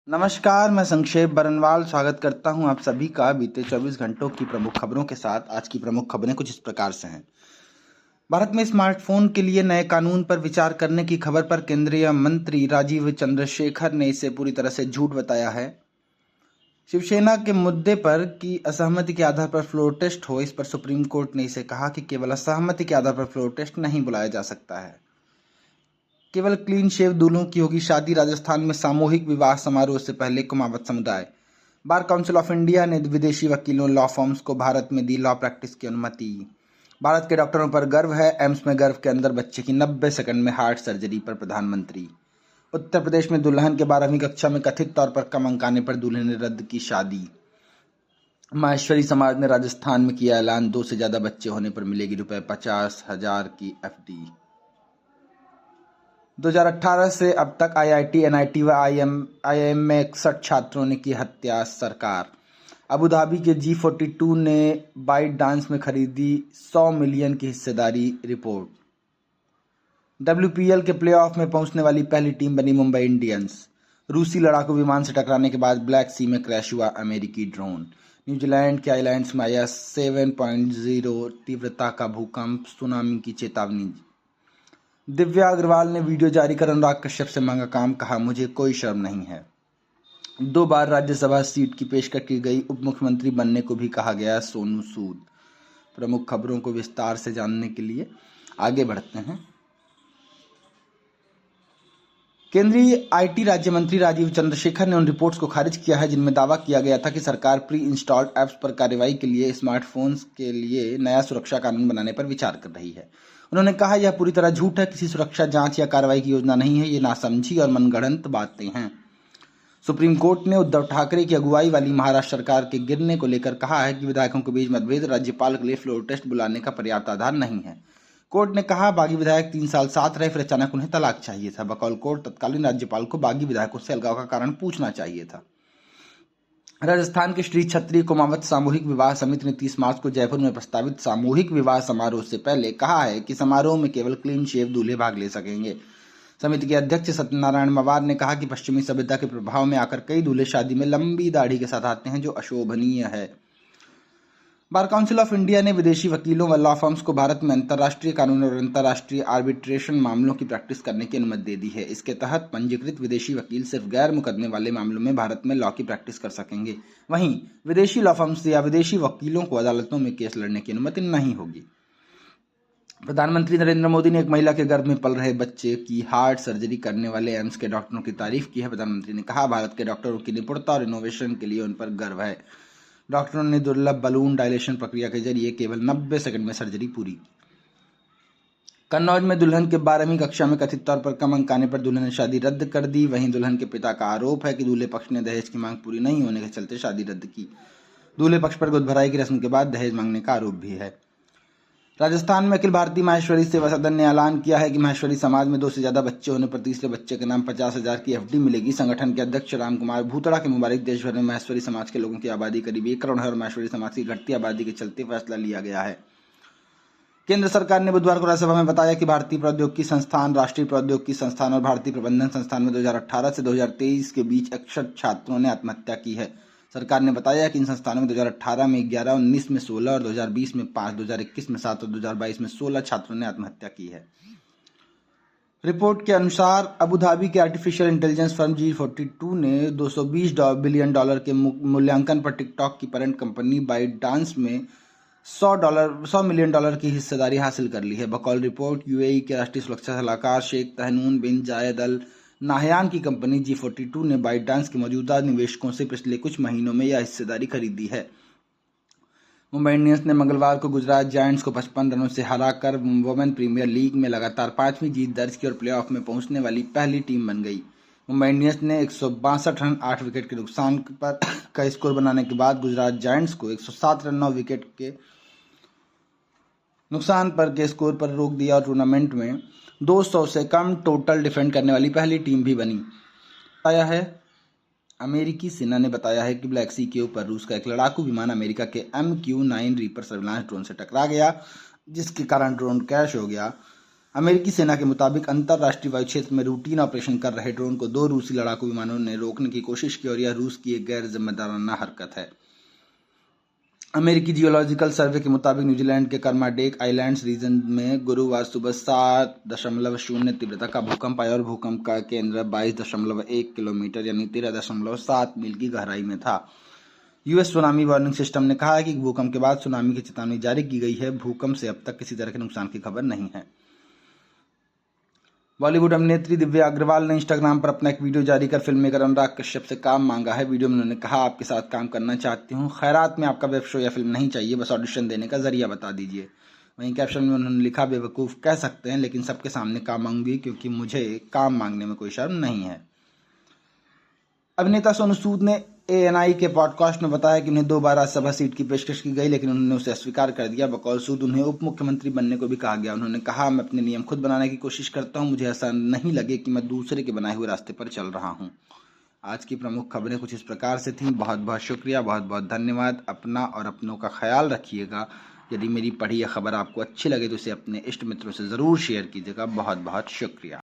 नमस्कार, मैं संक्षेप बरनवाल स्वागत करता हूं आप सभी का बीते 24 घंटों की प्रमुख खबरों के साथ। आज की प्रमुख खबरें कुछ इस प्रकार से हैं। भारत में स्मार्टफोन के लिए नए कानून पर विचार करने की खबर पर केंद्रीय मंत्री राजीव चंद्रशेखर ने इसे पूरी तरह से झूठ बताया है। शिवसेना के मुद्दे पर कि असहमति के आधार पर फ्लोर टेस्ट हो, इस पर सुप्रीम कोर्ट ने इसे कहा कि केवल असहमति के आधार पर फ्लोर टेस्ट नहीं बुलाया जा सकता है। केवल क्लीन शेव दूल्हों की होगी शादी। राजस्थान में सामूहिक विवाह समारोह से पहले कुमावत समुदाय। बार काउंसिल ऑफ इंडिया ने विदेशी वकीलों लॉ फर्म्स को भारत में दी लॉ प्रैक्टिस की अनुमति। भारत के डॉक्टरों पर गर्व है। एम्स में गर्भ के अंदर बच्चे की 90 सेकंड में हार्ट सर्जरी पर प्रधानमंत्री। उत्तर प्रदेश में दुल्हन के 12वीं कक्षा में कथित तौर पर कम अंक आने पर दूल्हे ने रद्द की शादी। माहेश्वरी समाज ने राजस्थान में किया ऐलान, 2 से ज्यादा बच्चे होने पर मिलेगी ₹50,000 की एफडी। 2018 से अब तक आईआईटी, एनआईटी व आईआईएम में 61 छात्रों ने की हत्या। सरकार। अबू धाबी के G42 ने बाइट डांस में खरीदी 100 मिलियन की हिस्सेदारी। रिपोर्ट। WPL के प्लेऑफ में पहुंचने वाली पहली टीम बनी मुंबई इंडियंस। रूसी लड़ाकू विमान से टकराने के बाद ब्लैक सी में क्रैश हुआ अमेरिकी ड्रोन। न्यूजीलैंड के आइलैंड्स में आया 7.0 तीव्रता का भूकंप, सुनामी की चेतावनी। दिव्या अग्रवाल ने वीडियो जारी कर अनुराग कश्यप से मांगा काम, कहा मुझे कोई शर्म नहीं है। 2 बार राज्यसभा सीट की पेशकश की गई, उप मुख्यमंत्री बनने को भी कहा गया सोनू सूद। प्रमुख खबरों को विस्तार से जानने के लिए आगे बढ़ते हैं। केंद्रीय आईटी राज्य मंत्री राजीव चंद्रशेखर ने उन रिपोर्ट्स को खारिज किया है जिनमें दावा किया गया था कि सरकार प्री इंस्टॉल्ड ऐप्स पर कार्रवाई के लिए स्मार्टफोन्स के लिए नया सुरक्षा कानून बनाने पर विचार कर रही है। उन्होंने कहा यह पूरी तरह झूठ है, किसी सुरक्षा जांच या कार्रवाई की योजना नहीं है, ये नासमझी और मनगढ़ंत बातें हैं। सुप्रीम कोर्ट ने उद्धव ठाकरे की अगुवाई वाली महाराष्ट्र सरकार के गिरने को लेकर कहा है कि विधायकों के बीच मतभेद राज्यपाल के लिए फ्लोर टेस्ट बुलाने का पर्याप्त आधार नहीं है। कोर्ट ने कहा बागी विधायक 3 साल साथ रहे, फिर अचानक उन्हें तलाक चाहिए था। बकौल कोर्ट तत्कालीन राज्यपाल को बागी विधायकों से अलगाव का कारण पूछना चाहिए था। राजस्थान के श्री क्षत्रिय कुमावत सामूहिक विवाह समिति ने 30 मार्च को जयपुर में प्रस्तावित सामूहिक विवाह समारोह से पहले कहा है कि समारोह में केवल क्लीन शेव दूल्हे भाग ले सकेंगे। समिति के अध्यक्ष सत्यनारायण मवार ने कहा कि पश्चिमी सभ्यता के प्रभाव में आकर कई दूल्हे शादी में लंबी दाढ़ी के साथ आते हैं, जो अशोभनीय है। बार काउंसिल ऑफ इंडिया ने विदेशी वकीलों व लॉ फर्म्स को भारत में अंतर्राष्ट्रीय कानून और अंतर्राष्ट्रीय आर्बिट्रेशन मामलों की प्रैक्टिस करने की अनुमति दे दी है। इसके तहत पंजीकृत विदेशी वकील सिर्फ गैर मुकदमे वाले मामलों में भारत में लॉ की प्रैक्टिस कर सकेंगे। वहीं विदेशी लॉ फर्म्स या विदेशी वकीलों को अदालतों में केस लड़ने की अनुमति नहीं होगी। प्रधानमंत्री नरेंद्र मोदी ने एक महिला के गर्भ में पल रहे बच्चे की हार्ट सर्जरी करने वाले एम्स के डॉक्टरों की तारीफ की है। प्रधानमंत्री ने कहा भारत के डॉक्टरों की निपुणता और इनोवेशन के लिए उन पर गर्व है। डॉक्टरों ने दुर्लभ बलून डायलेशन प्रक्रिया के जरिए केवल 90 सेकंड में सर्जरी पूरी की। कन्नौज में दुल्हन के 12वीं कक्षा में कथित तौर पर कम अंक आने पर दुल्हन ने शादी रद्द कर दी। वहीं दुल्हन के पिता का आरोप है कि दूल्हे पक्ष ने दहेज की मांग पूरी नहीं होने के चलते शादी रद्द की। दूल्हे पक्ष पर गोद भराई की रस्म के बाद दहेज मांगने का आरोप भी है। राजस्थान में अखिल भारतीय माहेश्वरी सेवा सदन ने ऐलान किया है कि माहेश्वरी समाज में 2 से ज्यादा बच्चे होने पर तीसरे बच्चे के नाम 50,000 की एफडी मिलेगी। संगठन के अध्यक्ष राम कुमार भूतड़ा के मुताबिक देश भर में माहेश्वरी समाज के लोगों की आबादी करीब 1 करोड़ है और माहेश्वरी समाज की घटती आबादी के चलते फैसला लिया गया है। केंद्र सरकार ने बुधवार को राज्यसभा में बताया कि भारतीय प्रौद्योगिकी संस्थान, राष्ट्रीय प्रौद्योगिकी संस्थान और भारतीय प्रबंधन संस्थान में 2018 से 2023 के बीच 61 छात्रों ने आत्महत्या की है। सरकार ने बताया कि इन संस्थानों में 2018 में 11, 19 में 16 और 2020 में 5, 2021 में 7 और 2022 में 16 छात्रों ने आत्महत्या की है। रिपोर्ट के अनुसार अबू धाबी के आर्टिफिशियल इंटेलिजेंस फर्म G42 ने $220 बिलियन के मूल्यांकन पर टिकटॉक की पेरेंट कंपनी बाइट डांस में $100 मिलियन की हिस्सेदारी हासिल कर ली है। बकौल रिपोर्ट यूएई के राष्ट्रीय सुरक्षा सलाहकार शेख तहनून बिन जायद अल नाहयान की कंपनी G42 ने बाइट डांस के मौजूदा निवेशकों से पिछले कुछ महीनों में यह हिस्सेदारी खरीदी है। मुंबई इंडियंस ने मंगलवार को गुजरात जायंट्स को 55 रनों से हराकर वुमेन प्रीमियर लीग में लगातार 5वीं जीत दर्ज की और प्लेऑफ में पहुंचने वाली पहली टीम बन गई। मुंबई इंडियंस ने 162 रन 8 विकेट के नुकसान पर का स्कोर बनाने के बाद गुजरात जायंट्स को 107 रन 9 विकेट के नुकसान पर के स्कोर पर रोक दिया और टूर्नामेंट में 200 से कम टोटल डिफेंड करने वाली पहली टीम भी बनी। आया है अमेरिकी सेना ने बताया है कि ब्लैक सी के ऊपर रूस का एक लड़ाकू विमान अमेरिका के MQ-9 रीपर सर्विलांस ड्रोन से टकरा गया, जिसके कारण ड्रोन क्रैश हो गया। अमेरिकी सेना के मुताबिक अंतर्राष्ट्रीय वायु क्षेत्र में रूटीन ऑपरेशन कर रहे ड्रोन को 2 रूसी लड़ाकू विमानों ने रोकने की कोशिश की और यह रूस की एक गैर जिम्मेदाराना हरकत है। अमेरिकी जियोलॉजिकल सर्वे के मुताबिक न्यूजीलैंड के कर्माडेक आइलैंड्स रीजन में गुरुवार सुबह 7.0 तीव्रता का भूकंप आया और भूकंप का केंद्र 22.1 किलोमीटर यानी 13.7 मील की गहराई में था। यूएस सुनामी वार्निंग सिस्टम ने कहा है कि भूकंप के बाद सुनामी की चेतावनी जारी की गई है। भूकंप से अब तक किसी तरह के नुकसान की खबर नहीं है। बॉलीवुड अभिनेत्री दिव्या अग्रवाल ने इंस्टाग्राम पर अपना एक वीडियो जारी कर फिल्म मेकर अनुराग कश्यप से काम मांगा है। वीडियो में उन्होंने कहा, आपके साथ काम करना चाहती हूँ, खैरात में आपका वेब शो या फिल्म नहीं चाहिए, बस ऑडिशन देने का जरिया बता दीजिए। वहीं कैप्शन में उन्होंने लिखा, बेवकूफ़ कह सकते हैं लेकिन सबके सामने काम मांगूंगी क्योंकि मुझे काम मांगने में कोई शर्म नहीं है। अभिनेता सोनू सूद ने ANI के पॉडकास्ट में बताया कि उन्हें 2 बार राज्यसभा सीट की पेशकश की गई लेकिन उन्होंने उसे अस्वीकार कर दिया। बकौल सूद उन्हें उप मुख्यमंत्री बनने को भी कहा गया। उन्होंने कहा, मैं अपने नियम खुद बनाने की कोशिश करता हूं, मुझे ऐसा नहीं लगे कि मैं दूसरे के बनाए हुए रास्ते पर चल रहा हूं। आज की प्रमुख खबरें कुछ इस प्रकार से थीं। बहुत बहुत शुक्रिया, बहुत बहुत धन्यवाद। अपना और अपनों का ख्याल रखिएगा। यदि मेरी पढ़ी यह खबर आपको अच्छी लगे तो इसे अपने इष्ट मित्रों से ज़रूर शेयर कीजिएगा। बहुत बहुत शुक्रिया।